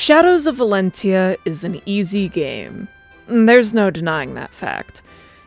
Shadows of Valentia is an easy game. There's no denying that fact.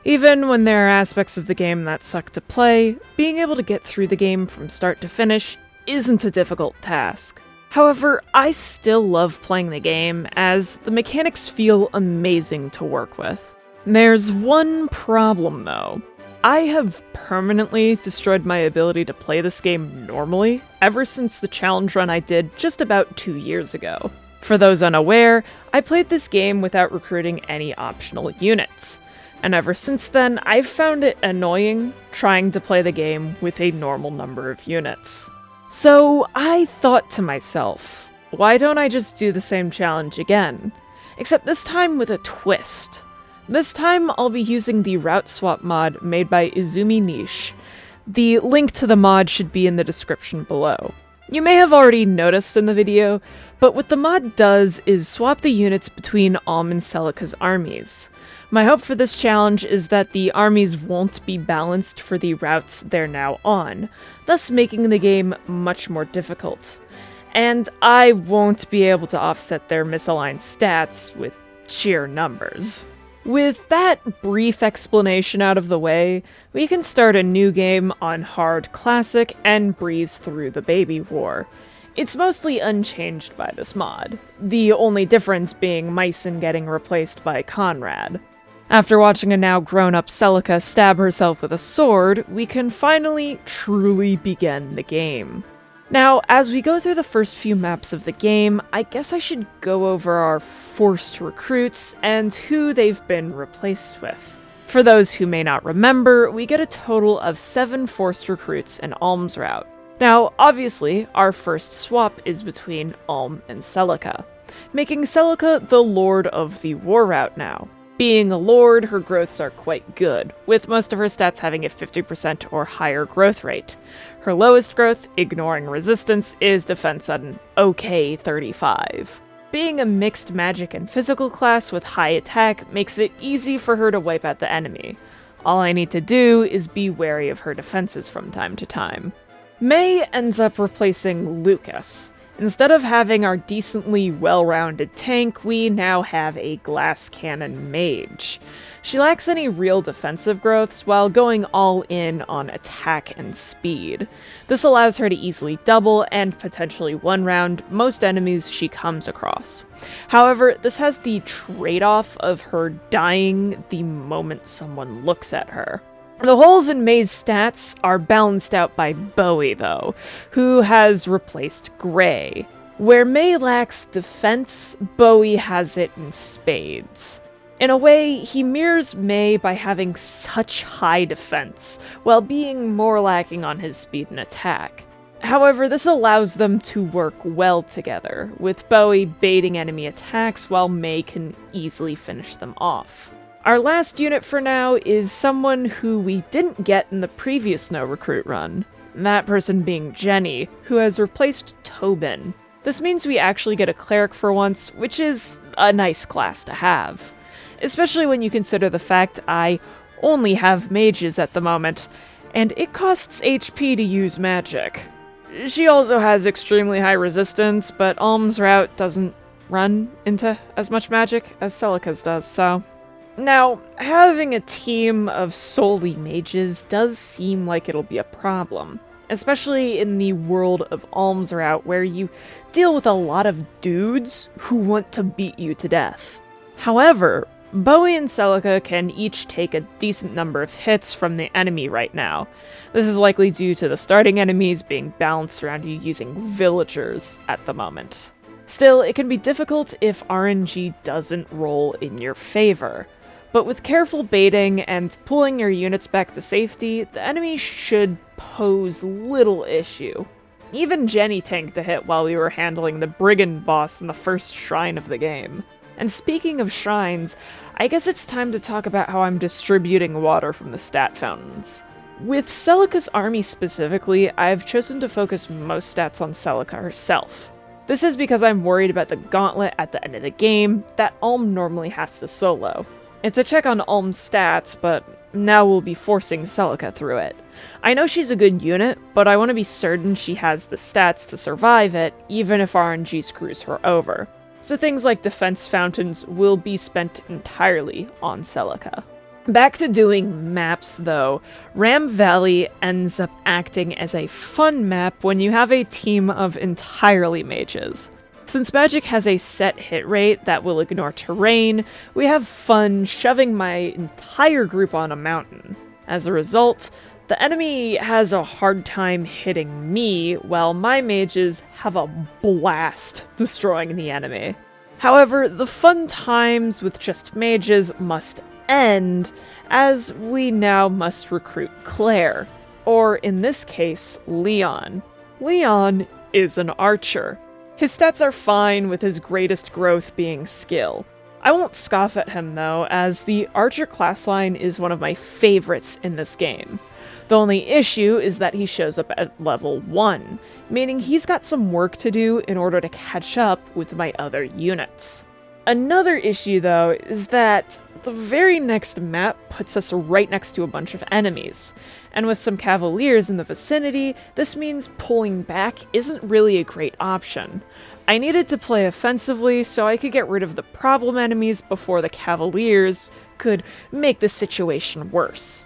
Even when there are aspects of the game that suck to play, being able to get through the game from start to finish isn't a difficult task. However, I still love playing the game, as the mechanics feel amazing to work with. There's one problem though. I have permanently destroyed my ability to play this game normally ever since the challenge run I did just about 2 years ago. For those unaware, I played this game without recruiting any optional units, and ever since then I've found it annoying trying to play the game with a normal number of units. So I thought to myself, why don't I just do the same challenge again? Except this time with a twist. This time I'll be using the route swap mod made by Izumi Niche. The link to the mod should be in the description below. You may have already noticed in the video, but what the mod does is swap the units between Alm and Celica's armies. My hope for this challenge is that the armies won't be balanced for the routes they're now on, thus making the game much more difficult. And I won't be able to offset their misaligned stats with sheer numbers. With that brief explanation out of the way, we can start a new game on Hard Classic and breeze through the Baby War. It's mostly unchanged by this mod, the only difference being Mycen getting replaced by Conrad. After watching a now grown-up Celica stab herself with a sword, we can finally truly begin the game. Now, as we go through the first few maps of the game, I guess I should go over our forced recruits and who they've been replaced with. For those who may not remember, we get a total of 7 forced recruits in Alm's route. Now, obviously, our first swap is between Alm and Celica, making Celica the Lord of the War route now. Being a Lord, her growths are quite good, with most of her stats having a 50% or higher growth rate. Her lowest growth, ignoring resistance, is defense at an okay 35. Being a mixed magic and physical class with high attack makes it easy for her to wipe out the enemy. All I need to do is be wary of her defenses from time to time. May ends up replacing Lucas. Instead of having our decently well-rounded tank, we now have a glass cannon mage. She lacks any real defensive growths while going all in on attack and speed. This allows her to easily double and potentially one-round most enemies she comes across. However, this has the trade-off of her dying the moment someone looks at her. The holes in May's stats are balanced out by Bowie, though, who has replaced Gray. Where May lacks defense, Bowie has it in spades. In a way, he mirrors May by having such high defense, while being more lacking on his speed and attack. However, this allows them to work well together, with Bowie baiting enemy attacks while May can easily finish them off. Our last unit for now is someone who we didn't get in the previous No Recruit run, that person being Jenny, who has replaced Tobin. This means we actually get a cleric for once, which is a nice class to have. Especially when you consider the fact I only have mages at the moment, and it costs HP to use magic. She also has extremely high resistance, but Alm's route doesn't run into as much magic as Celica's does, so... Now, having a team of solely mages does seem like it'll be a problem, especially in the world of Alm's route where you deal with a lot of dudes who want to beat you to death. However, Bowie and Celica can each take a decent number of hits from the enemy right now. This is likely due to the starting enemies being balanced around you using villagers at the moment. Still, it can be difficult if RNG doesn't roll in your favor. But with careful baiting and pulling your units back to safety, the enemy should pose little issue. Even Jenny tanked a hit while we were handling the Brigand boss in the first shrine of the game. And speaking of shrines, I guess it's time to talk about how I'm distributing water from the stat fountains. With Celica's army specifically, I've chosen to focus most stats on Celica herself. This is because I'm worried about the gauntlet at the end of the game that Alm normally has to solo. It's a check on Alm's stats, but now we'll be forcing Celica through it. I know she's a good unit, but I want to be certain she has the stats to survive it, even if RNG screws her over. so things like defense fountains will be spent entirely on Celica. Back to doing maps though, Ram Valley ends up acting as a fun map when you have a team of entirely mages. Since magic has a set hit rate that will ignore terrain, we have fun shoving my entire group on a mountain. As a result, the enemy has a hard time hitting me, while my mages have a blast destroying the enemy. However, the fun times with just mages must end, as we now must recruit Claire, or in this case, Leon. Leon is an archer. His stats are fine, with his greatest growth being skill. I won't scoff at him though, as the archer class line is one of my favorites in this game. The only issue is that he shows up at level 1, meaning he's got some work to do in order to catch up with my other units. Another issue though is that the very next map puts us right next to a bunch of enemies, and with some cavaliers in the vicinity, this means pulling back isn't really a great option. I needed to play offensively so I could get rid of the problem enemies before the cavaliers could make the situation worse.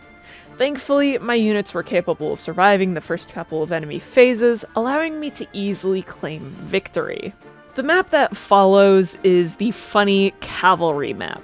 Thankfully, my units were capable of surviving the first couple of enemy phases, allowing me to easily claim victory. The map that follows is the funny cavalry map.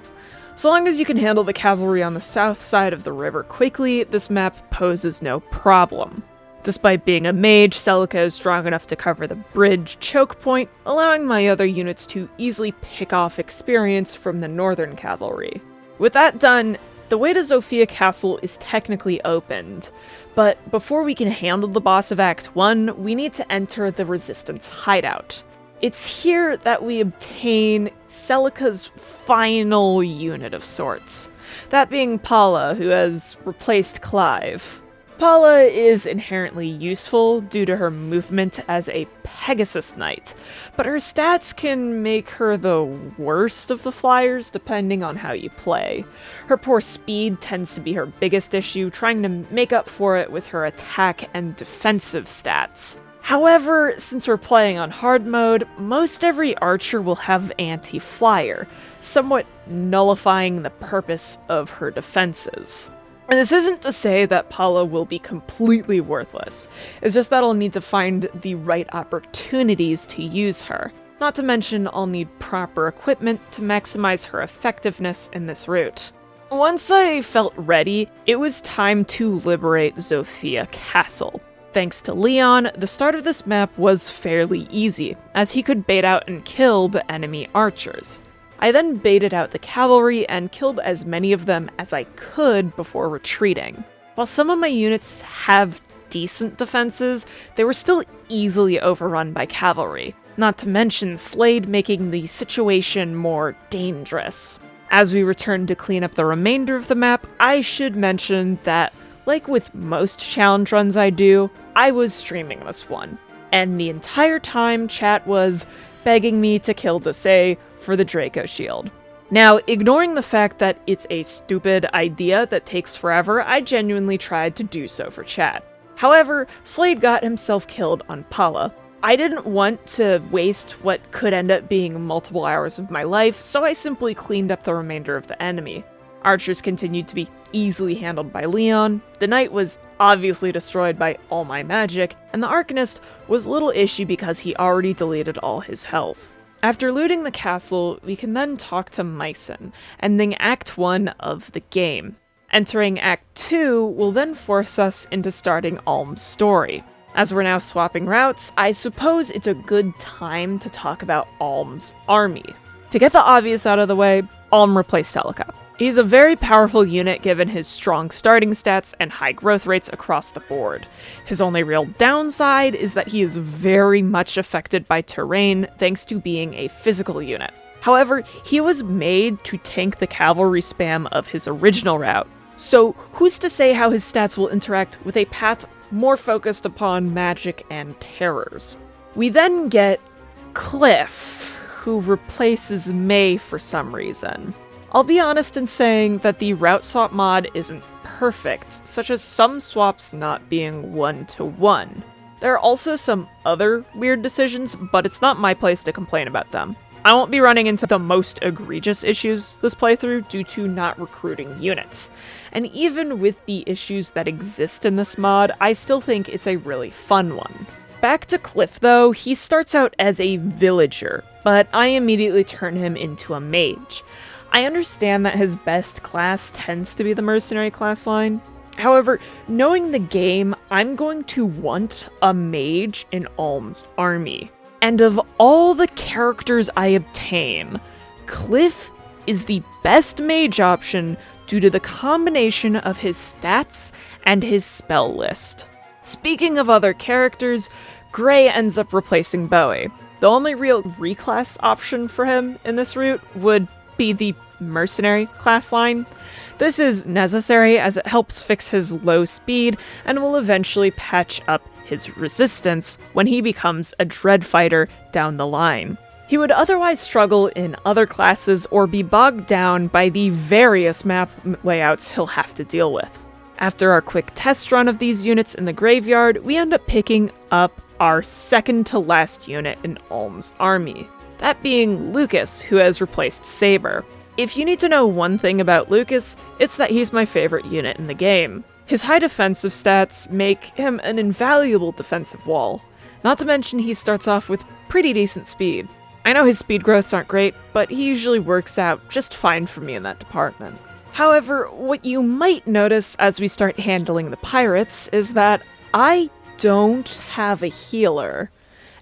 So long as you can handle the cavalry on the south side of the river quickly, this map poses no problem. Despite being a mage, Celica is strong enough to cover the bridge choke point, allowing my other units to easily pick off experience from the northern cavalry. With that done, the way to Zofia Castle is technically opened, but before we can handle the boss of Act 1, we need to enter the Resistance hideout. It's here that we obtain Celica's final unit of sorts, that being Paula, who has replaced Clive. Paula is inherently useful due to her movement as a Pegasus Knight, but her stats can make her the worst of the flyers depending on how you play. Her poor speed tends to be her biggest issue, trying to make up for it with her attack and defensive stats. However, since we're playing on hard mode, most every archer will have anti-flyer, somewhat nullifying the purpose of her defenses. And this isn't to say that Paula will be completely worthless, it's just that I'll need to find the right opportunities to use her. Not to mention, I'll need proper equipment to maximize her effectiveness in this route. Once I felt ready, it was time to liberate Zofia Castle. Thanks to Leon, the start of this map was fairly easy, as he could bait out and kill the enemy archers. I then baited out the cavalry and killed as many of them as I could before retreating. While some of my units have decent defenses, they were still easily overrun by cavalry, not to mention Slade making the situation more dangerous. As we return to clean up the remainder of the map, I should mention that, like with most challenge runs I do, I was streaming this one, and the entire time chat was begging me to kill Desai for the Draco Shield. Now, ignoring the fact that it's a stupid idea that takes forever, I genuinely tried to do so for chat. However, Slade got himself killed on Paula. I didn't want to waste what could end up being multiple hours of my life, so I simply cleaned up the remainder of the enemy. Archers continued to be easily handled by Leon, the Knight was obviously destroyed by all my magic, and the Arcanist was little issue because he already deleted all his health. After looting the castle, we can then talk to Myson, ending Act 1 of the game. Entering Act 2 will then force us into starting Alm's story. As we're now swapping routes, I suppose it's a good time to talk about Alm's army. To get the obvious out of the way, Alm replaced Celica. He's a very powerful unit given his strong starting stats and high growth rates across the board. His only real downside is that he is very much affected by terrain thanks to being a physical unit. However, he was made to tank the cavalry spam of his original route, so who's to say how his stats will interact with a path more focused upon magic and terrors. We then get Cliff, who replaces May for some reason. I'll be honest in saying that the route swap mod isn't perfect, such as some swaps not being 1-to-1. There are also some other weird decisions, but it's not my place to complain about them. I won't be running into the most egregious issues this playthrough due to not recruiting units. And even with the issues that exist in this mod, I still think it's a really fun one. Back to Cliff though, he starts out as a villager, but I immediately turn him into a mage. I understand that his best class tends to be the mercenary class line. However, knowing the game, I'm going to want a mage in Alm's army. And of all the characters I obtain, Cliff is the best mage option due to the combination of his stats and his spell list. Speaking of other characters, Gray ends up replacing Bowie. The only real reclass option for him in this route would be the mercenary class line. This is necessary as it helps fix his low speed and will eventually patch up his resistance when he becomes a dread fighter down the line. He would otherwise struggle in other classes or be bogged down by the various map layouts he'll have to deal with. After our quick test run of these units in the graveyard, we end up picking up our second to last unit in Alm's army, that being Lucas, who has replaced Saber. If you need to know one thing about Lucas, it's that he's my favorite unit in the game. His high defensive stats make him an invaluable defensive wall. Not to mention he starts off with pretty decent speed. I know his speed growths aren't great, but he usually works out just fine for me in that department. However, what you might notice as we start handling the pirates is that I don't have a healer.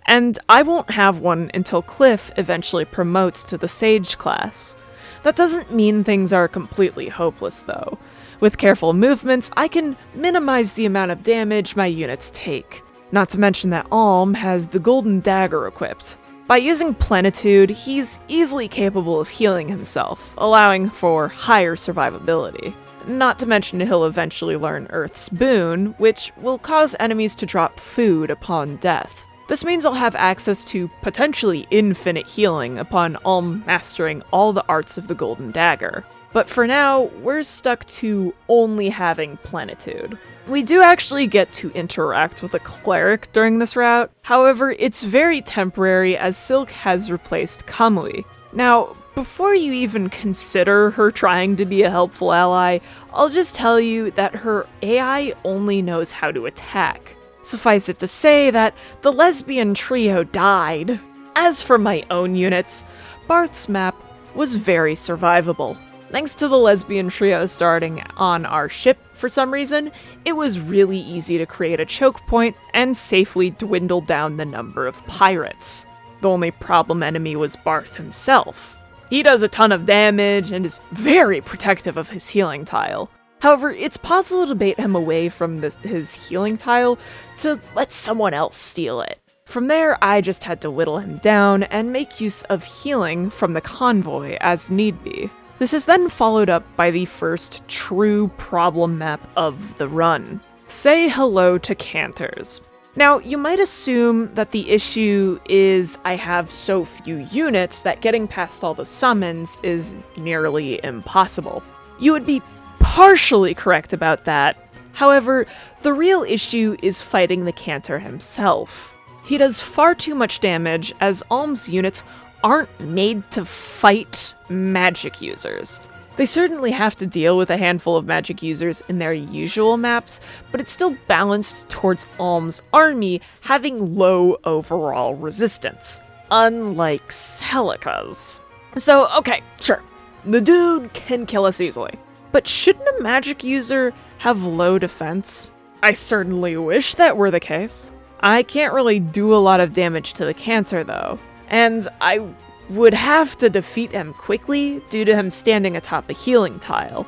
And I won't have one until Cliff eventually promotes to the Sage class. That doesn't mean things are completely hopeless though. With careful movements, I can minimize the amount of damage my units take. Not to mention that Alm has the Golden Dagger equipped. By using Plenitude, he's easily capable of healing himself, allowing for higher survivability. Not to mention he'll eventually learn Earth's Boon, which will cause enemies to drop food upon death. This means I'll have access to potentially infinite healing upon Alm mastering all the arts of the Golden Dagger. But for now, we're stuck to only having Plenitude. We do actually get to interact with a cleric during this route, however, it's very temporary as Silk has replaced Kamui. Now, before you even consider her trying to be a helpful ally, I'll just tell you that her AI only knows how to attack. Suffice it to say that the lesbian trio died. As for my own units, Barth's map was very survivable. Thanks to the lesbian trio starting on our ship for some reason, it was really easy to create a choke point and safely dwindle down the number of pirates. The only problem enemy was Barth himself. He does a ton of damage and is very protective of his healing tile. However, it's possible to bait him away from his healing tile to let someone else steal it. From there, I just had to whittle him down and make use of healing from the convoy as need be. This is then followed up by the first true problem map of the run. Say hello to Cantors. Now, you might assume that the issue is I have so few units that getting past all the summons is nearly impossible. You would be partially correct about that. However, the real issue is fighting the Cantor himself. He does far too much damage as Alm's units aren't made to fight magic users. They certainly have to deal with a handful of magic users in their usual maps, but it's still balanced towards Alm's army having low overall resistance, unlike Celica's. So, okay, sure, the dude can kill us easily. But shouldn't a magic user have low defense? I certainly wish that were the case. I can't really do a lot of damage to the Cantor though, and I would have to defeat him quickly due to him standing atop a healing tile.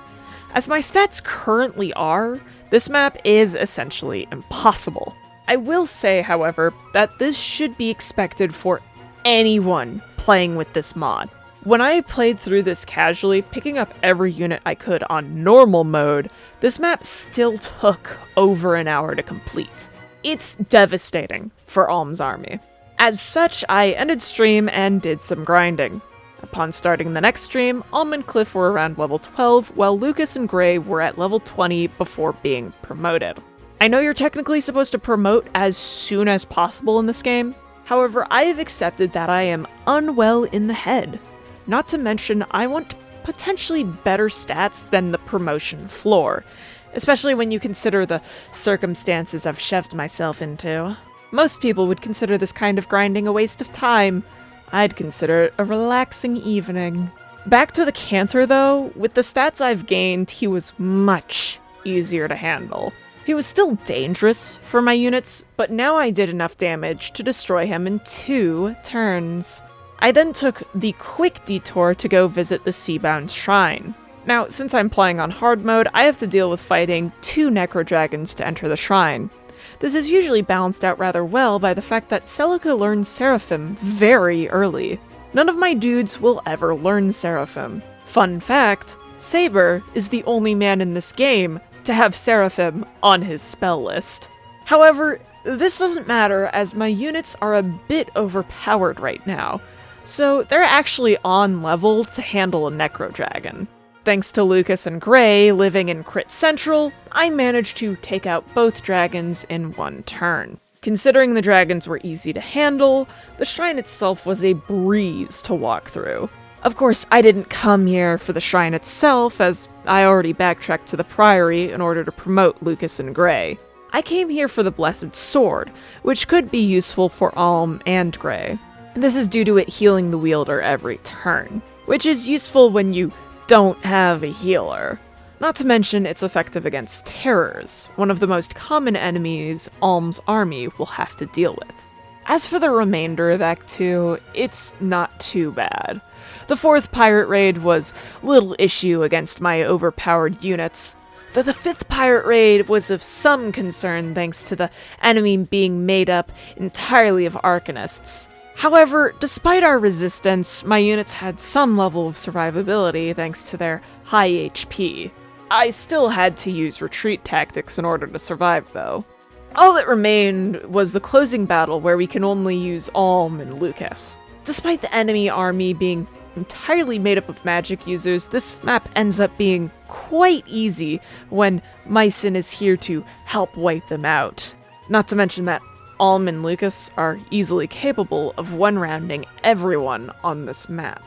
As my stats currently are, this map is essentially impossible. I will say, however, that this should be expected for anyone playing with this mod. When I played through this casually, picking up every unit I could on normal mode, this map still took over an hour to complete. It's devastating for Alm's army. As such, I ended stream and did some grinding. Upon starting the next stream, Alm and Cliff were around level 12, while Lucas and Gray were at level 20 before being promoted. I know you're technically supposed to promote as soon as possible in this game, However, I have accepted that I am unwell in the head. Not to mention, I want potentially better stats than the promotion floor, especially when you consider the circumstances I've shoved myself into. Most people would consider this kind of grinding a waste of time. I'd consider it a relaxing evening. Back to the Cantor though, with the stats I've gained, he was much easier to handle. He was still dangerous for my units, but now I did enough damage to destroy him in 2 turns. I then took the quick detour to go visit the Seabound Shrine. Now, since I'm playing on hard mode, I have to deal with fighting 2 Necro Dragons to enter the shrine. This is usually balanced out rather well by the fact that Celica learns Seraphim very early. None of my dudes will ever learn Seraphim. Fun fact, Saber is the only man in this game to have Seraphim on his spell list. However, this doesn't matter as my units are a bit overpowered right now, so they're actually on level to handle a Necro Dragon. Thanks to Lucas and Gray living in Crit Central, I managed to take out both dragons in 1 turn. Considering the dragons were easy to handle, the shrine itself was a breeze to walk through. Of course, I didn't come here for the shrine itself, as I already backtracked to the Priory in order to promote Lucas and Gray. I came here for the Blessed Sword, which could be useful for Alm and Gray. This is due to it healing the wielder every turn, which is useful when you don't have a healer. Not to mention it's effective against terrors, one of the most common enemies Alm's army will have to deal with. As for the remainder of Act 2, it's not too bad. The 4th pirate raid was little issue against my overpowered units, though the 5th pirate raid was of some concern thanks to the enemy being made up entirely of Arcanists. However, despite our resistance, my units had some level of survivability thanks to their high HP. I still had to use retreat tactics in order to survive though. All that remained was the closing battle where we can only use Alm and Lucas. Despite the enemy army being entirely made up of magic users, this map ends up being quite easy when Mycen is here to help wipe them out. Not to mention that Alm and Lucas are easily capable of one-rounding everyone on this map.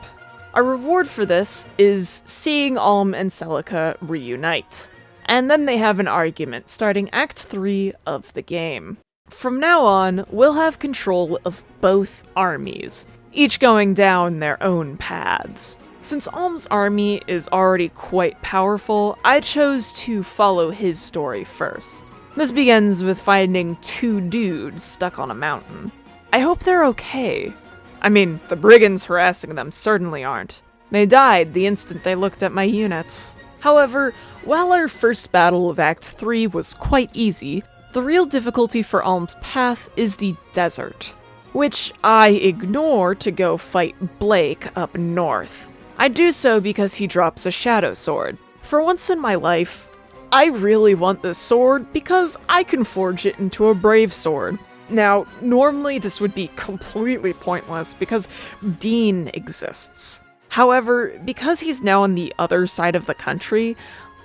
Our reward for this is seeing Alm and Celica reunite, and then they have an argument starting Act 3 of the game. From now on, we'll have control of both armies, each going down their own paths. Since Alm's army is already quite powerful, I chose to follow his story first. This begins with finding 2 dudes stuck on a mountain. I hope they're okay. I mean, the brigands harassing them certainly aren't. They died the instant they looked at my units. However, while our first battle of Act 3 was quite easy, the real difficulty for Alm's path is the desert, which I ignore to go fight Blake up north. I do so because he drops a shadow sword. For once in my life, I really want this sword because I can forge it into a brave sword. Now, normally this would be completely pointless because Dean exists. However, because he's now on the other side of the country,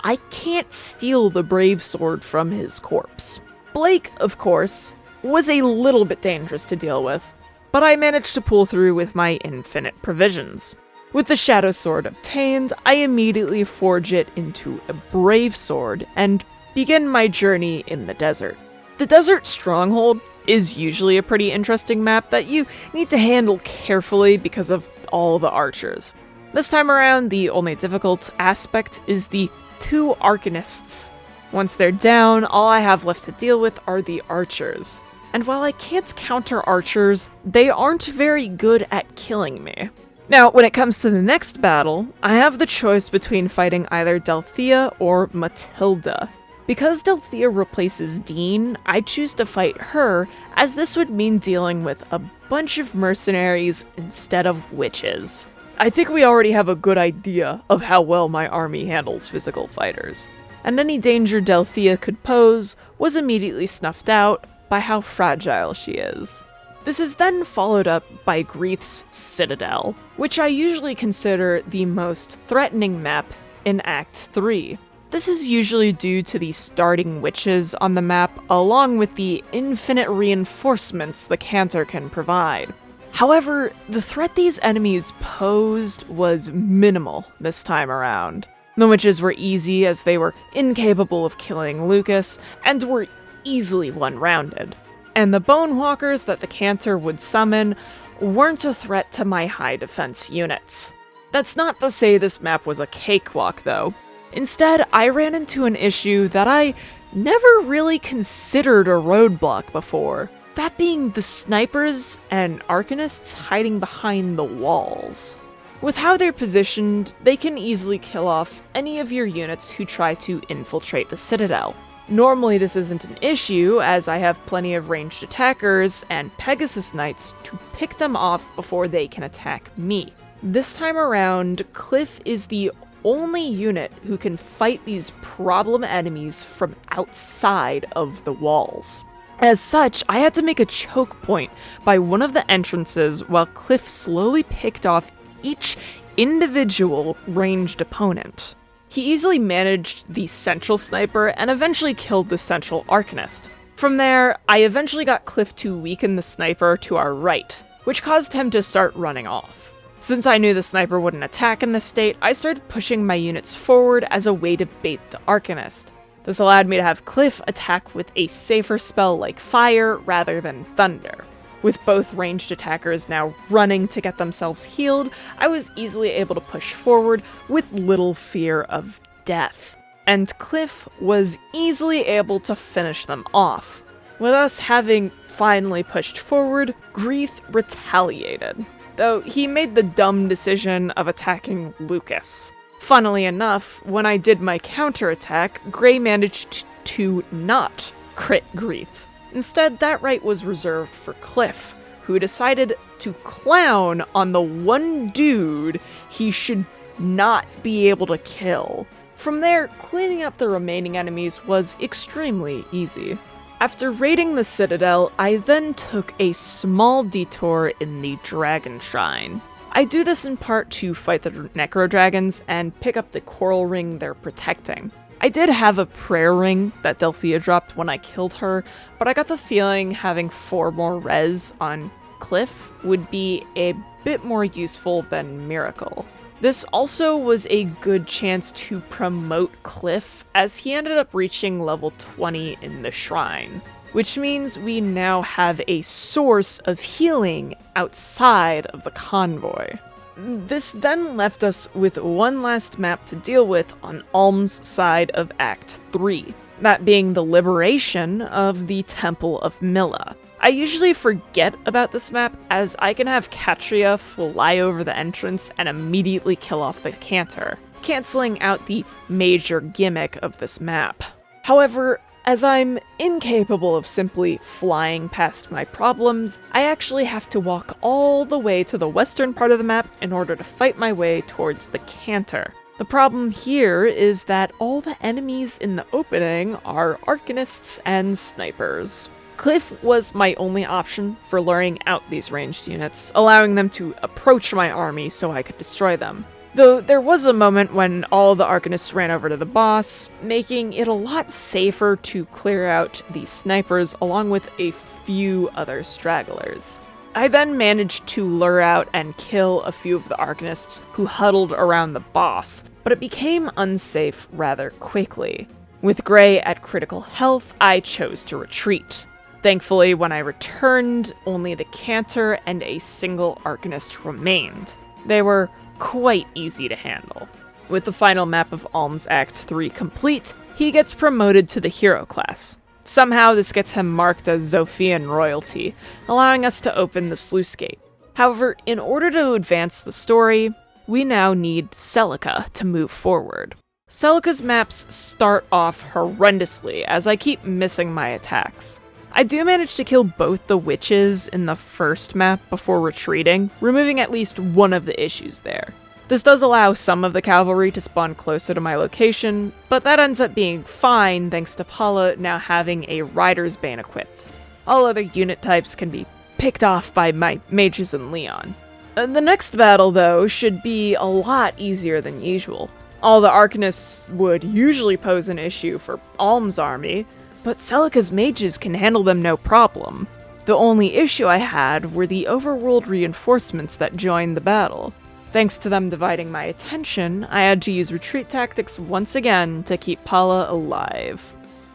I can't steal the brave sword from his corpse. Blake, of course, was a little bit dangerous to deal with, but I managed to pull through with my infinite provisions. With the Shadow Sword obtained, I immediately forge it into a Brave Sword and begin my journey in the desert. The Desert Stronghold is usually a pretty interesting map that you need to handle carefully because of all the archers. This time around, the only difficult aspect is the 2 Arcanists. Once they're down, all I have left to deal with are the archers. And while I can't counter archers, they aren't very good at killing me. Now, when it comes to the next battle, I have the choice between fighting either Delthea or Matilda. Because Delthea replaces Dean, I choose to fight her, as this would mean dealing with a bunch of mercenaries instead of witches. I think we already have a good idea of how well my army handles physical fighters, and any danger Delthea could pose was immediately snuffed out by how fragile she is. This is then followed up by Greith's Citadel, which I usually consider the most threatening map in Act 3. This is usually due to the starting witches on the map, along with the infinite reinforcements the canter can provide. However, the threat these enemies posed was minimal this time around. The witches were easy as they were incapable of killing Lucas, and were easily one-rounded. And the Bonewalkers that the canter would summon weren't a threat to my high defense units. That's not to say this map was a cakewalk though. Instead, I ran into an issue that I never really considered a roadblock before. That being the snipers and arcanists hiding behind the walls. With how they're positioned, they can easily kill off any of your units who try to infiltrate the citadel. Normally this isn't an issue, as I have plenty of ranged attackers and Pegasus Knights to pick them off before they can attack me. This time around, Cliff is the only unit who can fight these problem enemies from outside of the walls. As such, I had to make a choke point by one of the entrances while Cliff slowly picked off each individual ranged opponent. He easily managed the central sniper and eventually killed the central arcanist. From there, I eventually got Cliff to weaken the sniper to our right, which caused him to start running off. Since I knew the sniper wouldn't attack in this state, I started pushing my units forward as a way to bait the arcanist. This allowed me to have Cliff attack with a safer spell like fire rather than thunder. With both ranged attackers now running to get themselves healed, I was easily able to push forward with little fear of death. And Cliff was easily able to finish them off. With us having finally pushed forward, Greeth retaliated, though he made the dumb decision of attacking Lucas. Funnily enough, when I did my counterattack, Gray managed to not crit Greeth. Instead, that right was reserved for Cliff, who decided to clown on the one dude he should not be able to kill. From there, cleaning up the remaining enemies was extremely easy. After raiding the Citadel, I then took a small detour in the Dragon Shrine. I do this in part to fight the Necro Dragons and pick up the coral ring they're protecting. I did have a prayer ring that Delphia dropped when I killed her, but I got the feeling having 4 more res on Cliff would be a bit more useful than Miracle. This also was a good chance to promote Cliff, as he ended up reaching level 20 in the shrine, which means we now have a source of healing outside of the convoy. This then left us with one last map to deal with on Alm's side of Act 3, that being the liberation of the Temple of Milla. I usually forget about this map, as I can have Katria fly over the entrance and immediately kill off the canter, cancelling out the major gimmick of this map. However, as I'm incapable of simply flying past my problems, I actually have to walk all the way to the western part of the map in order to fight my way towards the canter. The problem here is that all the enemies in the opening are arcanists and snipers. Cliff was my only option for luring out these ranged units, allowing them to approach my army so I could destroy them. Though there was a moment when all the arcanists ran over to the boss, making it a lot safer to clear out the snipers along with a few other stragglers. I then managed to lure out and kill a few of the arcanists who huddled around the boss, but it became unsafe rather quickly. With Gray at critical health, I chose to retreat. Thankfully, when I returned, only the canter and a single arcanist remained. They were quite easy to handle. With the final map of Alm's Act 3 complete, he gets promoted to the hero class. Somehow this gets him marked as Zophian royalty, allowing us to open the sluice gate. However, in order to advance the story, we now need Celica to move forward. Celica's maps start off horrendously, as I keep missing my attacks. I do manage to kill both the witches in the first map before retreating, removing at least one of the issues there. This does allow some of the cavalry to spawn closer to my location, but that ends up being fine thanks to Paula now having a Rider's Bane equipped. All other unit types can be picked off by my mages and Leon. The next battle, though, should be a lot easier than usual. All the arcanists would usually pose an issue for Alm's army, but Celica's mages can handle them no problem. The only issue I had were the overworld reinforcements that joined the battle. Thanks to them dividing my attention, I had to use retreat tactics once again to keep Paula alive.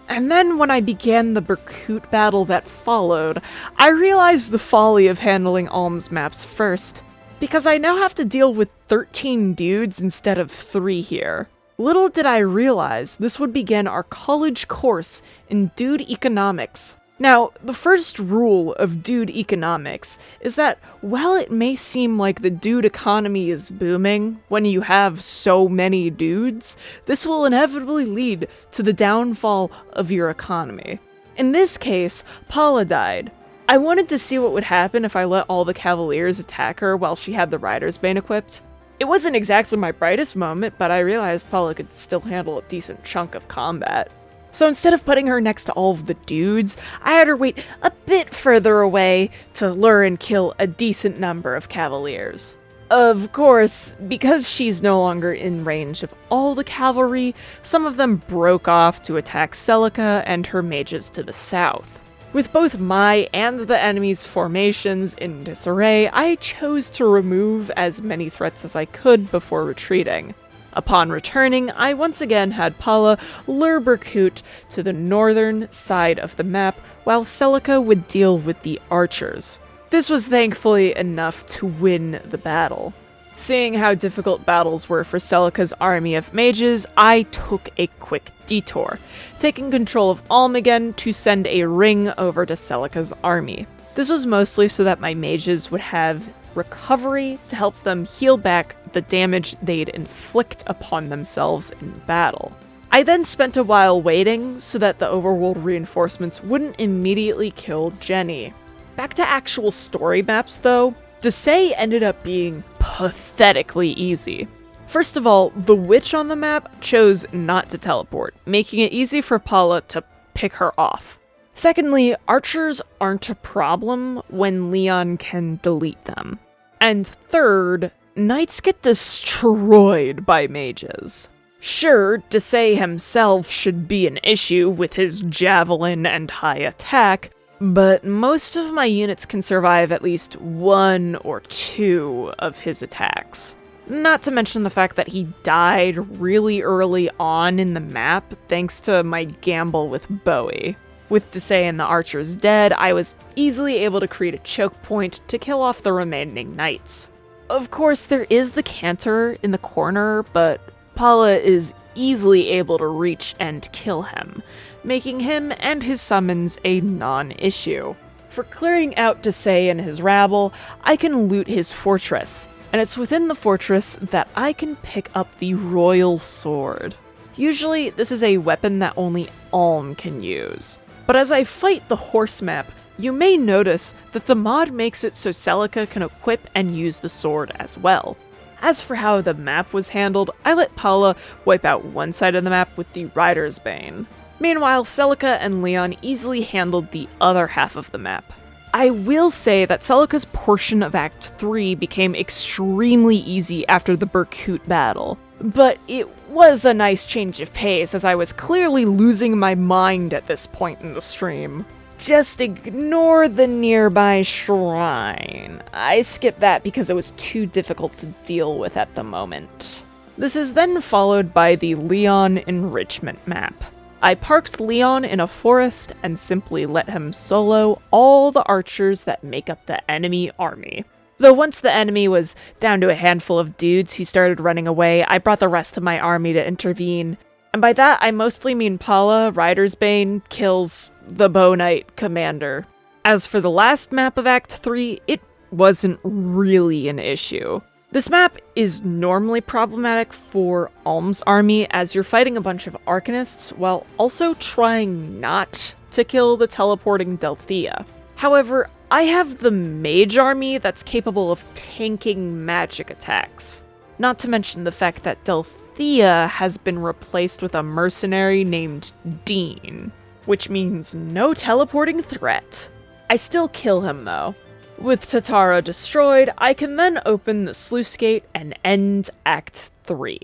And then when I began the Berkut battle that followed, I realized the folly of handling Alm's maps first, because I now have to deal with 13 dudes instead of 3 here. Little did I realize this would begin our college course in Dude Economics. Now, the first rule of Dude Economics is that while it may seem like the dude economy is booming when you have so many dudes, this will inevitably lead to the downfall of your economy. In this case, Paula died. I wanted to see what would happen if I let all the Cavaliers attack her while she had the Rider's Bane equipped. It wasn't exactly my brightest moment, but I realized Paula could still handle a decent chunk of combat. So instead of putting her next to all of the dudes, I had her wait a bit further away to lure and kill a decent number of Cavaliers. Of course, because she's no longer in range of all the cavalry, some of them broke off to attack Celica and her mages to the south. With both my and the enemy's formations in disarray, I chose to remove as many threats as I could before retreating. Upon returning, I once again had Paula lure Berkut to the northern side of the map, while Celica would deal with the archers. This was thankfully enough to win the battle. Seeing how difficult battles were for Celica's army of mages, I took a quick detour, taking control of Alm again to send a ring over to Celica's army. This was mostly so that my mages would have recovery to help them heal back the damage they'd inflict upon themselves in battle. I then spent a while waiting so that the overworld reinforcements wouldn't immediately kill Jenny. Back to actual story maps though, Desay ended up being pathetically easy. First of all, the witch on the map chose not to teleport, making it easy for Paula to pick her off. Secondly, archers aren't a problem when Leon can delete them. And third, knights get destroyed by mages. Sure, Desay himself should be an issue with his javelin and high attack, but most of my units can survive at least 1 or 2 of his attacks. Not to mention the fact that he died really early on in the map thanks to my gamble with Bowie. With Desay and the archers dead, I was easily able to create a choke point to kill off the remaining knights. Of course, there is the cantor in the corner, but Paula is easily able to reach and kill him, making him and his summons a non-issue. For clearing out Desay and his rabble, I can loot his fortress, and it's within the fortress that I can pick up the Royal Sword. Usually, this is a weapon that only Alm can use. But as I fight the horse map, you may notice that the mod makes it so Celica can equip and use the sword as well. As for how the map was handled, I let Paula wipe out one side of the map with the Rider's Bane. Meanwhile, Celica and Leon easily handled the other half of the map. I will say that Celica's portion of Act 3 became extremely easy after the Berkut battle, but it was a nice change of pace as I was clearly losing my mind at this point in the stream. Just ignore the nearby shrine. I skipped that because it was too difficult to deal with at the moment. This is then followed by the Leon enrichment map. I parked Leon in a forest and simply let him solo all the archers that make up the enemy army. Though once the enemy was down to a handful of dudes who started running away, I brought the rest of my army to intervene. And by that, I mostly mean Paula, Rider's Bane, kills the Bow Knight commander. As for the last map of Act 3, it wasn't really an issue. This map is normally problematic for Alm's army as you're fighting a bunch of Arcanists while also trying not to kill the teleporting Delthea. However, I have the mage army that's capable of tanking magic attacks. Not to mention the fact that Delthea has been replaced with a mercenary named Dean, which means no teleporting threat. I still kill him though. With Tatara destroyed, I can then open the sluice gate and end Act 3.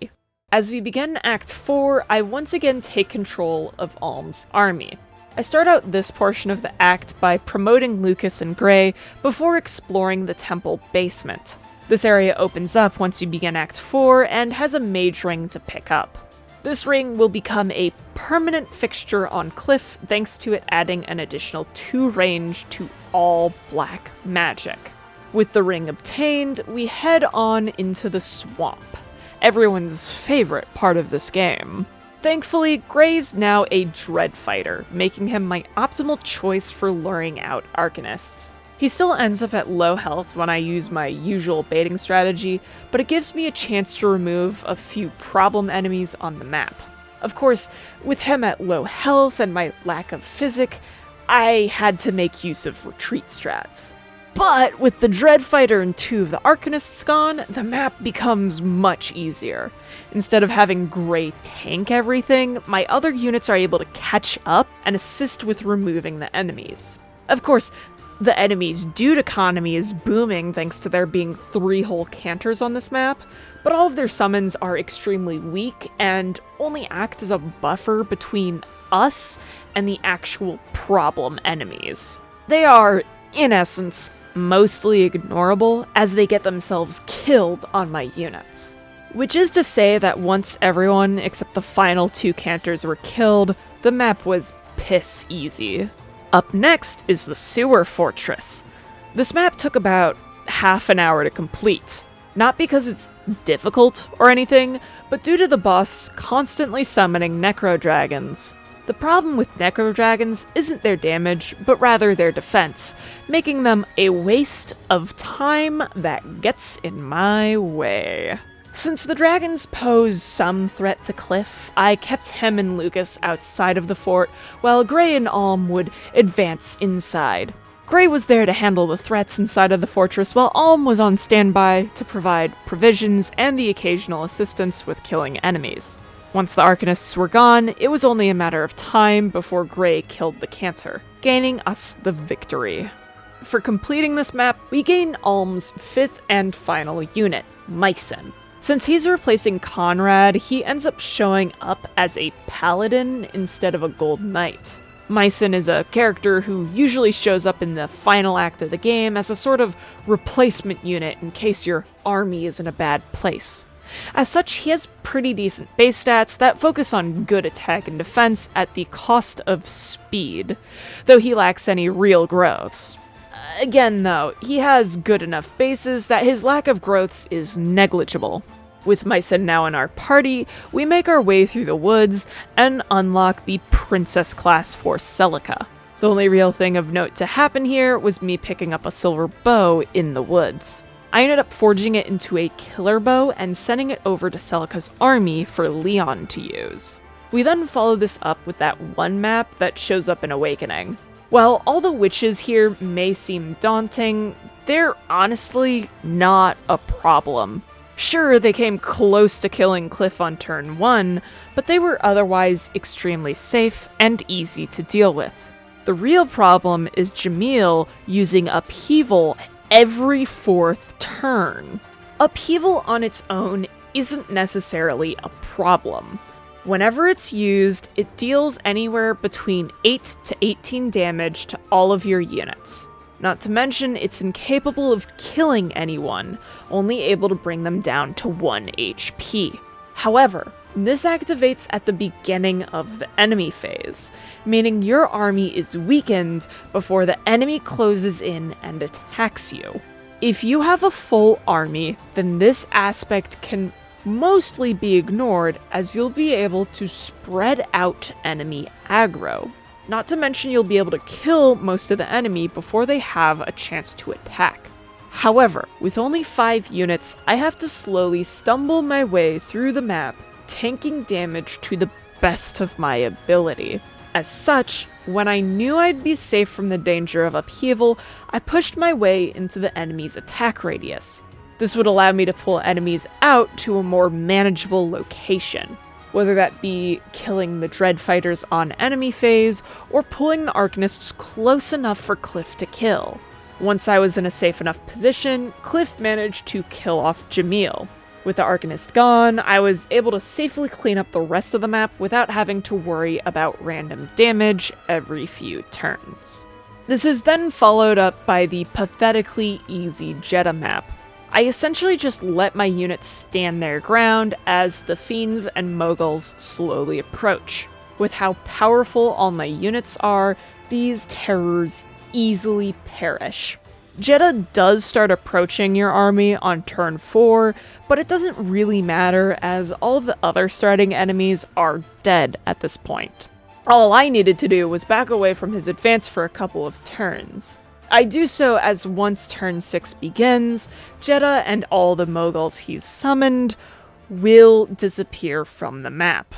As we begin Act 4, I once again take control of Alm's army. I start out this portion of the act by promoting Lucas and Gray before exploring the temple basement. This area opens up once you begin Act 4 and has a mage ring to pick up. This ring will become a permanent fixture on Cliff thanks to it adding an additional 2 range to all black magic. With the ring obtained, we head on into the swamp, everyone's favorite part of this game. Thankfully, Gray's now a dread fighter, making him my optimal choice for luring out Arcanists. He still ends up at low health when I use my usual baiting strategy, but it gives me a chance to remove a few problem enemies on the map. Of course, with him at low health and my lack of physic, I had to make use of retreat strats. But with the Dread Fighter and 2 of the Arcanists gone, the map becomes much easier. Instead of having Gray tank everything, my other units are able to catch up and assist with removing the enemies. Of course, the enemy's dude economy is booming thanks to there being 3 whole canters on this map, but all of their summons are extremely weak and only act as a buffer between us and the actual problem enemies. They are, in essence, mostly ignorable as they get themselves killed on my units. Which is to say that once everyone except the final 2 canters were killed, the map was piss easy. Up next is the Sewer Fortress. This map took about half an hour to complete, not because it's difficult or anything, but due to the boss constantly summoning Necro Dragons. The problem with Necro Dragons isn't their damage, but rather their defense, making them a waste of time that gets in my way. Since the dragons pose some threat to Cliff, I kept him and Lucas outside of the fort, while Gray and Alm would advance inside. Gray was there to handle the threats inside of the fortress, while Alm was on standby to provide provisions and the occasional assistance with killing enemies. Once the Arcanists were gone, it was only a matter of time before Gray killed the Cantor, gaining us the victory. For completing this map, we gain Alm's 5th and final unit, Mycen. Since he's replacing Conrad, he ends up showing up as a paladin instead of a gold knight. Mycen is a character who usually shows up in the final act of the game as a sort of replacement unit in case your army is in a bad place. As such, he has pretty decent base stats that focus on good attack and defense at the cost of speed, though he lacks any real growths. Again though, he has good enough bases that his lack of growths is negligible. With Mycen now in our party, we make our way through the woods and unlock the Princess class for Celica. The only real thing of note to happen here was me picking up a silver bow in the woods. I ended up forging it into a killer bow and sending it over to Celica's army for Leon to use. We then follow this up with that one map that shows up in Awakening. While all the witches here may seem daunting, they're honestly not a problem. Sure, they came close to killing Cliff on turn 1, but they were otherwise extremely safe and easy to deal with. The real problem is Jamil using Upheaval every 4th turn. Upheaval on its own isn't necessarily a problem. Whenever it's used, it deals anywhere between 8 to 18 damage to all of your units. Not to mention, it's incapable of killing anyone, only able to bring them down to 1 HP. However, this activates at the beginning of the enemy phase, meaning your army is weakened before the enemy closes in and attacks you. If you have a full army, then this aspect can mostly be ignored as you'll be able to spread out enemy aggro. Not to mention you'll be able to kill most of the enemy before they have a chance to attack. However, with only 5 units, I have to slowly stumble my way through the map, tanking damage to the best of my ability. As such, when I knew I'd be safe from the danger of upheaval, I pushed my way into the enemy's attack radius. This would allow me to pull enemies out to a more manageable location, whether that be killing the Dread Fighters on enemy phase, or pulling the Arcanists close enough for Cliff to kill. Once I was in a safe enough position, Cliff managed to kill off Jamil. With the Arcanist gone, I was able to safely clean up the rest of the map without having to worry about random damage every few turns. This is then followed up by the pathetically easy Jeddah map. I essentially just let my units stand their ground as the Fiends and Moguls slowly approach. With how powerful all my units are, these terrors easily perish. Jeddah does start approaching your army on turn 4, but it doesn't really matter as all of the other starting enemies are dead at this point. All I needed to do was back away from his advance for a couple of turns. I do so as once turn 6 begins, Jeddah and all the Moguls he's summoned will disappear from the map.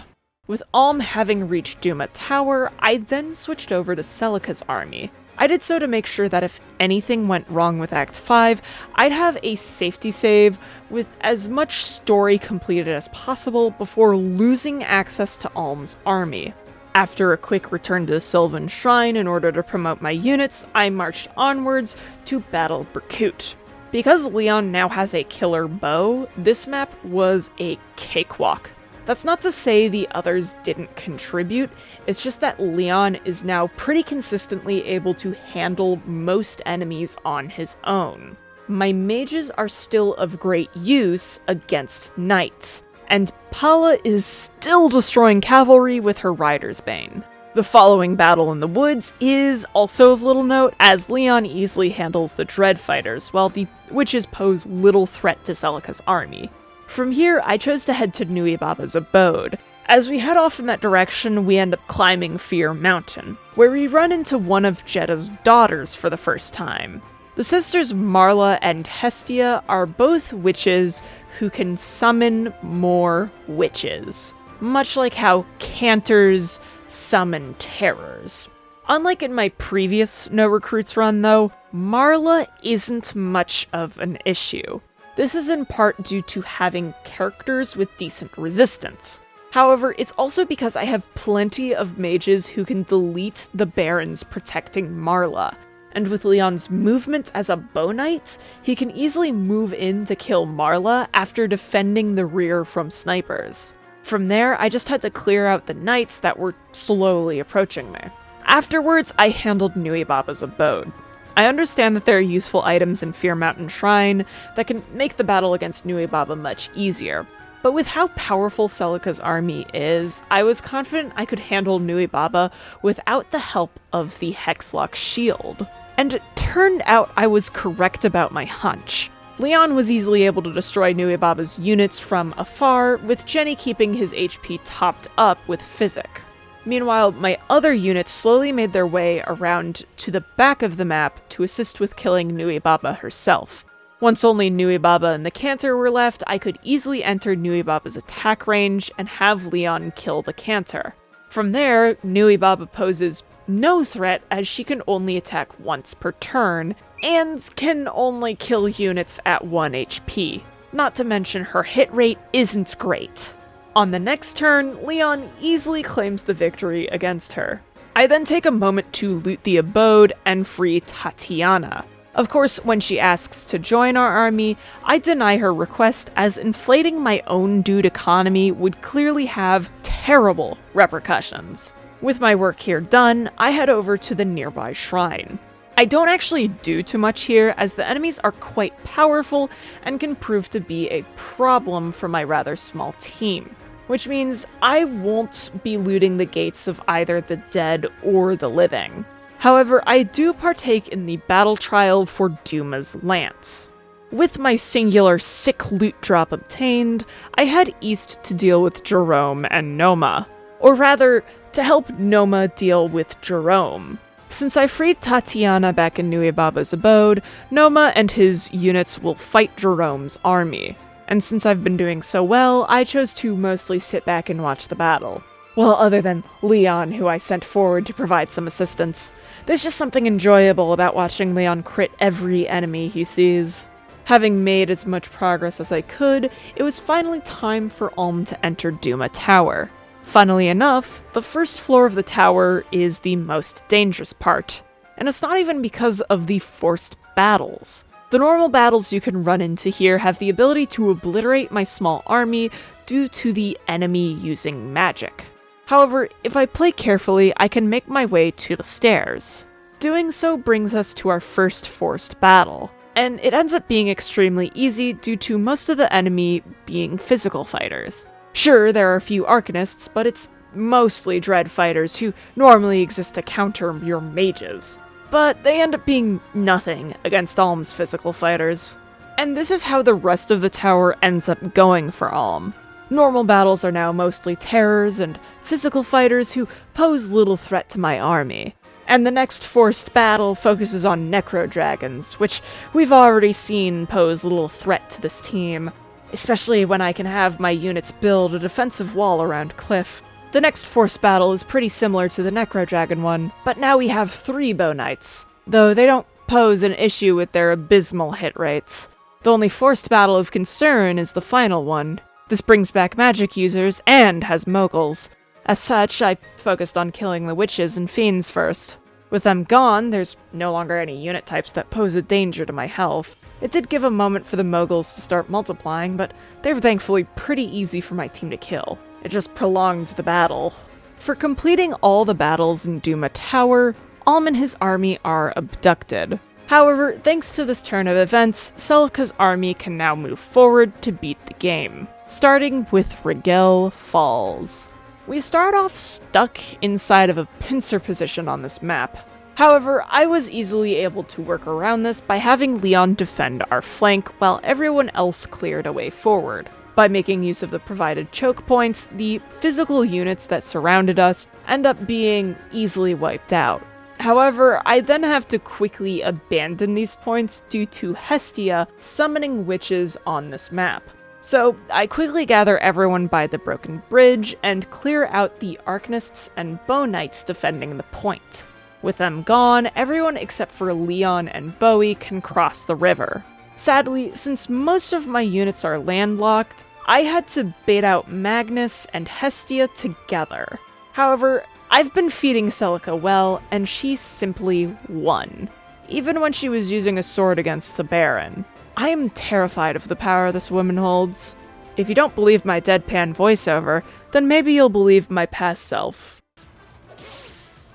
With Alm having reached Duma Tower, I then switched over to Celica's army. I did so to make sure that if anything went wrong with Act 5, I'd have a safety save with as much story completed as possible before losing access to Alm's army. After a quick return to the Sylvan Shrine in order to promote my units, I marched onwards to battle Berkut. Because Leon now has a killer bow, this map was a cakewalk. That's not to say the others didn't contribute, it's just that Leon is now pretty consistently able to handle most enemies on his own. My mages are still of great use against knights, and Pala is still destroying cavalry with her Rider's Bane. The following battle in the woods is also of little note, as Leon easily handles the Dread Fighters, while the witches pose little threat to Celica's army. From here, I chose to head to Nui Baba's abode. As we head off in that direction, we end up climbing Fear Mountain, where we run into one of Jeddah's daughters for the first time. The sisters Marla and Hestia are both witches who can summon more witches, much like how cantors summon terrors. Unlike in my previous No Recruits run though, Marla isn't much of an issue. This is in part due to having characters with decent resistance. However, it's also because I have plenty of mages who can delete the barons protecting Marla, and with Leon's movement as a bow knight, he can easily move in to kill Marla after defending the rear from snipers. From there, I just had to clear out the knights that were slowly approaching me. Afterwards, I handled Nui Baba's abode. I understand that there are useful items in Fear Mountain Shrine that can make the battle against Nui Baba much easier, but with how powerful Celica's army is, I was confident I could handle Nui Baba without the help of the Hexlock shield. And it turned out I was correct about my hunch. Leon was easily able to destroy Nui Baba's units from afar, with Jenny keeping his HP topped up with Physic. Meanwhile, my other units slowly made their way around to the back of the map to assist with killing Nui Baba herself. Once only Nui Baba and the Cantor were left, I could easily enter Nui Baba's attack range and have Leon kill the Cantor. From there, Nui Baba poses no threat as she can only attack once per turn, and can only kill units at 1 HP. Not to mention her hit rate isn't great. On the next turn, Leon easily claims the victory against her. I then take a moment to loot the abode and free Tatiana. Of course, when she asks to join our army, I deny her request as inflating my own dude economy would clearly have terrible repercussions. With my work here done, I head over to the nearby shrine. I don't actually do too much here as the enemies are quite powerful and can prove to be a problem for my rather small team, which means I won't be looting the gates of either the dead or the living. However, I do partake in the battle trial for Duma's Lance. With my singular sick loot drop obtained, I head east to deal with Jerome and Noma. Or rather, to help Noma deal with Jerome. Since I freed Tatiana back in Nui Baba's abode, Noma and his units will fight Jerome's army. And since I've been doing so well, I chose to mostly sit back and watch the battle. Well, other than Leon, who I sent forward to provide some assistance. There's just something enjoyable about watching Leon crit every enemy he sees. Having made as much progress as I could, it was finally time for Ulm to enter Duma Tower. Funnily enough, the first floor of the tower is the most dangerous part. And it's not even because of the forced battles. The normal battles you can run into here have the ability to obliterate my small army due to the enemy using magic. However, if I play carefully, I can make my way to the stairs. Doing so brings us to our first forced battle, and it ends up being extremely easy due to most of the enemy being physical fighters. Sure, there are a few arcanists, but it's mostly dread fighters who normally exist to counter your mages. But they end up being nothing against Alm's physical fighters. And this is how the rest of the tower ends up going for Alm. Normal battles are now mostly terrors and physical fighters who pose little threat to my army. And the next forced battle focuses on necro dragons, which we've already seen pose little threat to this team, especially when I can have my units build a defensive wall around Cliff. The next forced battle is pretty similar to the necro dragon one, but now we have 3 bow knights, though they don't pose an issue with their abysmal hit rates. The only forced battle of concern is the final one. This brings back magic users and has moguls. As such, I focused on killing the witches and fiends first. With them gone, there's no longer any unit types that pose a danger to my health. It did give a moment for the moguls to start multiplying, but they were thankfully pretty easy for my team to kill. It just prolonged the battle. For completing all the battles in Duma Tower, Alm and his army are abducted. However, thanks to this turn of events, Celica's army can now move forward to beat the game, starting with Rigel Falls. We start off stuck inside of a pincer position on this map. However, I was easily able to work around this by having Leon defend our flank while everyone else cleared a way forward. By making use of the provided choke points, the physical units that surrounded us end up being easily wiped out. However, I then have to quickly abandon these points due to Hestia summoning witches on this map. So I quickly gather everyone by the broken bridge and clear out the Arcanists and Bow Knights defending the point. With them gone, everyone except for Leon and Bowie can cross the river. Sadly, since most of my units are landlocked, I had to bait out Magnus and Hestia together. However, I've been feeding Celica well, and she simply won, even when she was using a sword against the Baron. I am terrified of the power this woman holds. If you don't believe my deadpan voiceover, then maybe you'll believe my past self.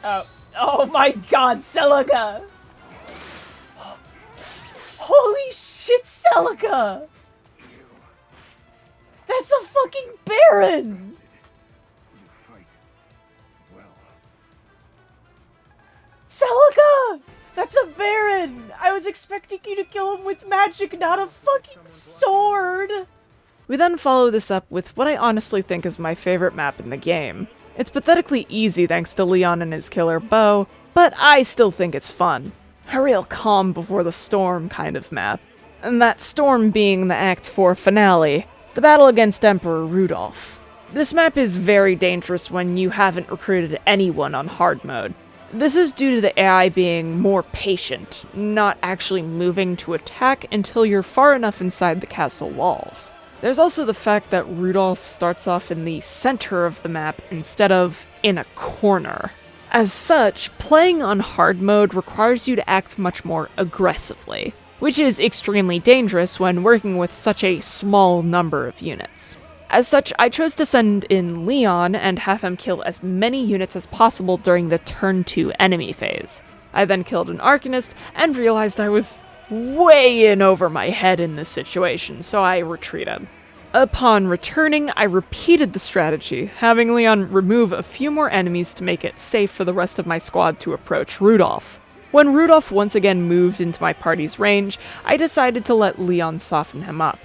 Oh my god, Celica! Holy shit, Celica! That's a fucking Baron! Celica! That's a Baron! I was expecting you to kill him with magic, not a fucking sword! We then follow this up with what I honestly think is my favorite map in the game. It's pathetically easy thanks to Leon and his killer bow, but I still think it's fun. A real calm before the storm kind of map. And that storm being the Act 4 finale, the battle against Emperor Rudolph. This map is very dangerous when you haven't recruited anyone on hard mode. This is due to the AI being more patient, not actually moving to attack until you're far enough inside the castle walls. There's also the fact that Rudolph starts off in the center of the map instead of in a corner. As such, playing on hard mode requires you to act much more aggressively, which is extremely dangerous when working with such a small number of units. As such, I chose to send in Leon and have him kill as many units as possible during the turn 2 enemy phase. I then killed an Arcanist and realized I was way in over my head in this situation, so I retreated. Upon returning, I repeated the strategy, having Leon remove a few more enemies to make it safe for the rest of my squad to approach Rudolph. When Rudolph once again moved into my party's range, I decided to let Leon soften him up.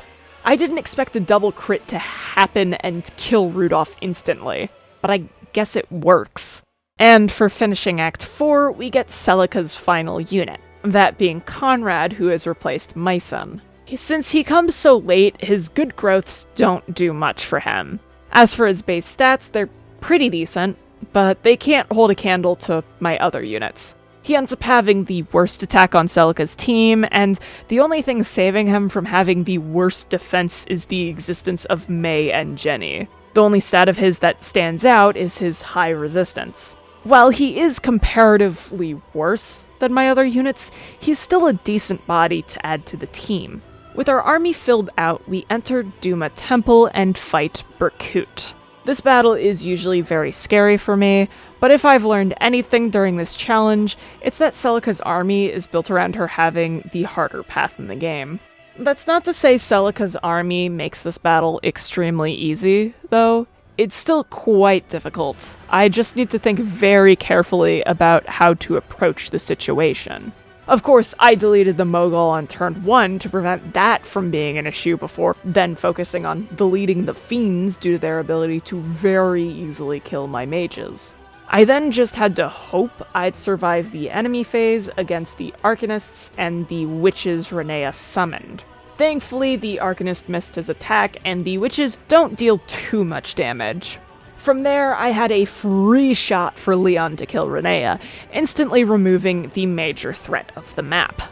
I didn't expect a double crit to happen and kill Rudolph instantly, but I guess it works. And for finishing Act 4, we get Celica's final unit, that being Conrad, who has replaced Myson. Since he comes so late, his good growths don't do much for him. As for his base stats, they're pretty decent, but they can't hold a candle to my other units. He ends up having the worst attack on Celica's team, and the only thing saving him from having the worst defense is the existence of May and Jenny. The only stat of his that stands out is his high resistance. While he is comparatively worse than my other units, he's still a decent body to add to the team. With our army filled out, we enter Duma Temple and fight Berkut. This battle is usually very scary for me, but if I've learned anything during this challenge, it's that Celica's army is built around her having the harder path in the game. That's not to say Celica's army makes this battle extremely easy, though. It's still quite difficult. I just need to think very carefully about how to approach the situation. Of course, I deleted the Mogul on turn 1 to prevent that from being an issue before then focusing on deleting the Fiends due to their ability to very easily kill my mages. I then just had to hope I'd survive the enemy phase against the Arcanists and the witches Renea summoned. Thankfully, the Arcanist missed his attack, and the witches don't deal too much damage. From there, I had a free shot for Leon to kill Renea, instantly removing the major threat of the map.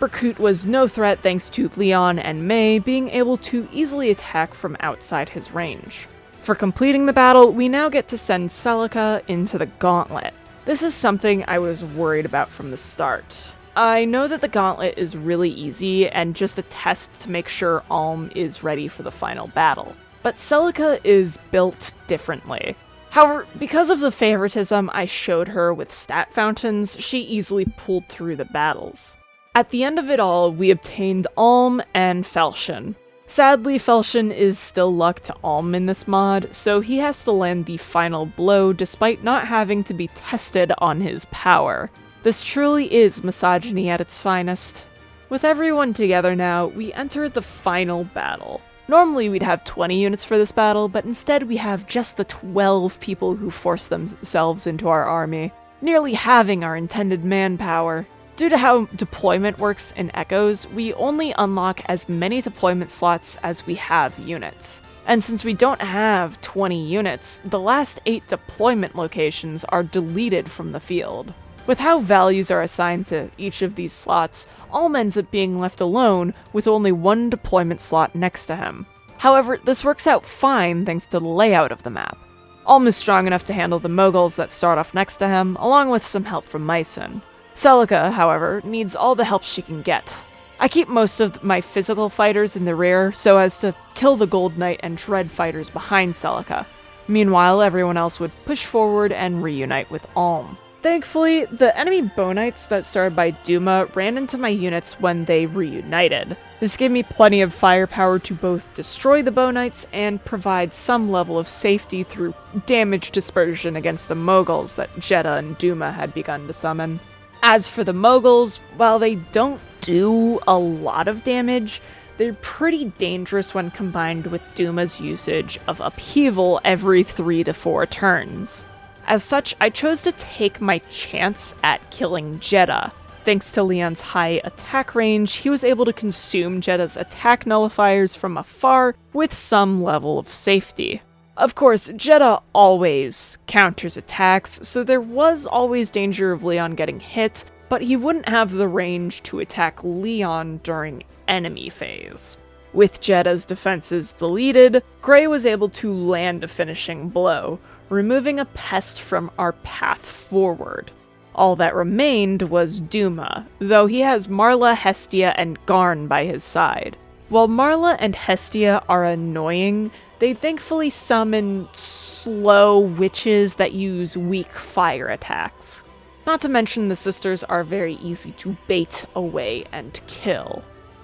Berkut was no threat thanks to Leon and Mei being able to easily attack from outside his range. For completing the battle, we now get to send Celica into the Gauntlet. This is something I was worried about from the start. I know that the Gauntlet is really easy and just a test to make sure Alm is ready for the final battle. But Celica is built differently. However, because of the favoritism I showed her with stat fountains, she easily pulled through the battles. At the end of it all, we obtained Alm and Felshin. Sadly, Felshin is still luck to Alm in this mod, so he has to land the final blow despite not having to be tested on his power. This truly is misogyny at its finest. With everyone together now, we enter the final battle. Normally we'd have 20 units for this battle, but instead we have just the 12 people who force themselves into our army, nearly halving our intended manpower. Due to how deployment works in Echoes, we only unlock as many deployment slots as we have units. And since we don't have 20 units, the last 8 deployment locations are deleted from the field. With how values are assigned to each of these slots, Alm ends up being left alone with only 1 deployment slot next to him. However, this works out fine thanks to the layout of the map. Alm is strong enough to handle the Moguls that start off next to him, along with some help from Mycen. Celica, however, needs all the help she can get. I keep most of my physical fighters in the rear so as to kill the Gold Knight and Dread fighters behind Celica. Meanwhile, everyone else would push forward and reunite with Alm. Thankfully, the enemy Bonites that started by Duma ran into my units when they reunited. This gave me plenty of firepower to both destroy the Bonites and provide some level of safety through damage dispersion against the Moguls that Jeddah and Duma had begun to summon. As for the Moguls, while they don't do a lot of damage, they're pretty dangerous when combined with Duma's usage of Upheaval every 3 to 4 turns. As such, I chose to take my chance at killing Jeddah. Thanks to Leon's high attack range, he was able to consume Jeddah's attack nullifiers from afar with some level of safety. Of course, Jeddah always counters attacks, so there was always danger of Leon getting hit, but he wouldn't have the range to attack Leon during enemy phase. With Jeddah's defenses deleted, Grey was able to land a finishing blow, removing a pest from our path forward. All that remained was Duma, though he has Marla, Hestia, and Garn by his side. While Marla and Hestia are annoying, they thankfully summon slow witches that use weak fire attacks. Not to mention the sisters are very easy to bait away and kill.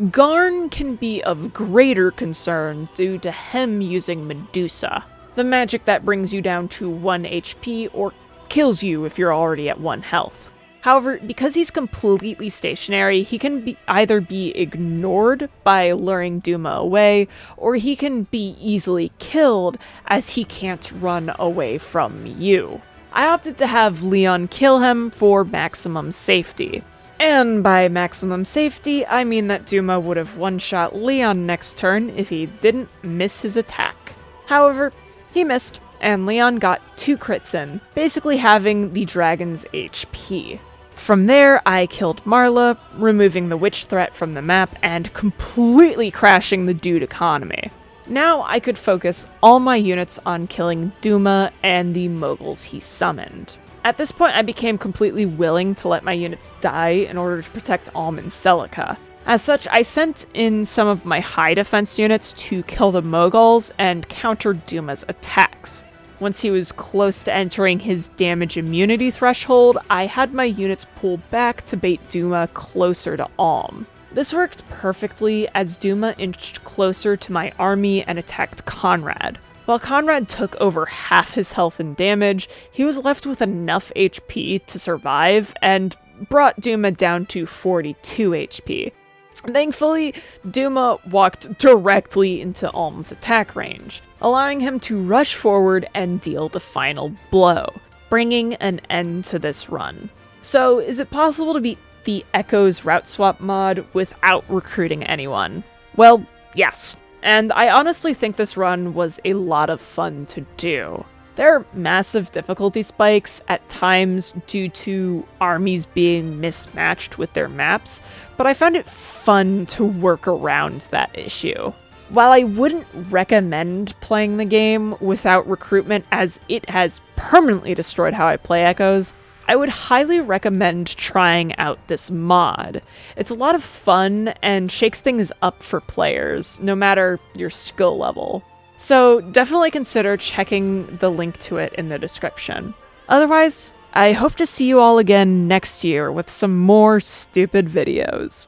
Garn can be of greater concern due to him using Medusa, the magic that brings you down to 1 HP or kills you if you're already at 1 health. However, because he's completely stationary, he can either be ignored by luring Duma away, or he can be easily killed as he can't run away from you. I opted to have Leon kill him for maximum safety. And by maximum safety, I mean that Duma would have one-shot Leon next turn if he didn't miss his attack. However, he missed, and Leon got 2 crits in, basically having the dragon's HP. From there, I killed Marla, removing the witch threat from the map and completely crashing the dude economy. Now I could focus all my units on killing Duma and the Moguls he summoned. At this point, I became completely willing to let my units die in order to protect Alm and Celica. As such, I sent in some of my high defense units to kill the Moguls and counter Duma's attacks. Once he was close to entering his damage immunity threshold, I had my units pull back to bait Duma closer to Alm. This worked perfectly as Duma inched closer to my army and attacked Conrad. While Conrad took over half his health and damage, he was left with enough HP to survive and brought Duma down to 42 HP. Thankfully, Duma walked directly into Alm's attack range, allowing him to rush forward and deal the final blow, bringing an end to this run. So, is it possible to beat the Echoes route swap mod without recruiting anyone? Well, yes. And I honestly think this run was a lot of fun to do. There are massive difficulty spikes at times due to armies being mismatched with their maps, but I found it fun to work around that issue. While I wouldn't recommend playing the game without recruitment as it has permanently destroyed how I play Echoes, I would highly recommend trying out this mod. It's a lot of fun and shakes things up for players, no matter your skill level. So definitely consider checking the link to it in the description. Otherwise, I hope to see you all again next year with some more stupid videos.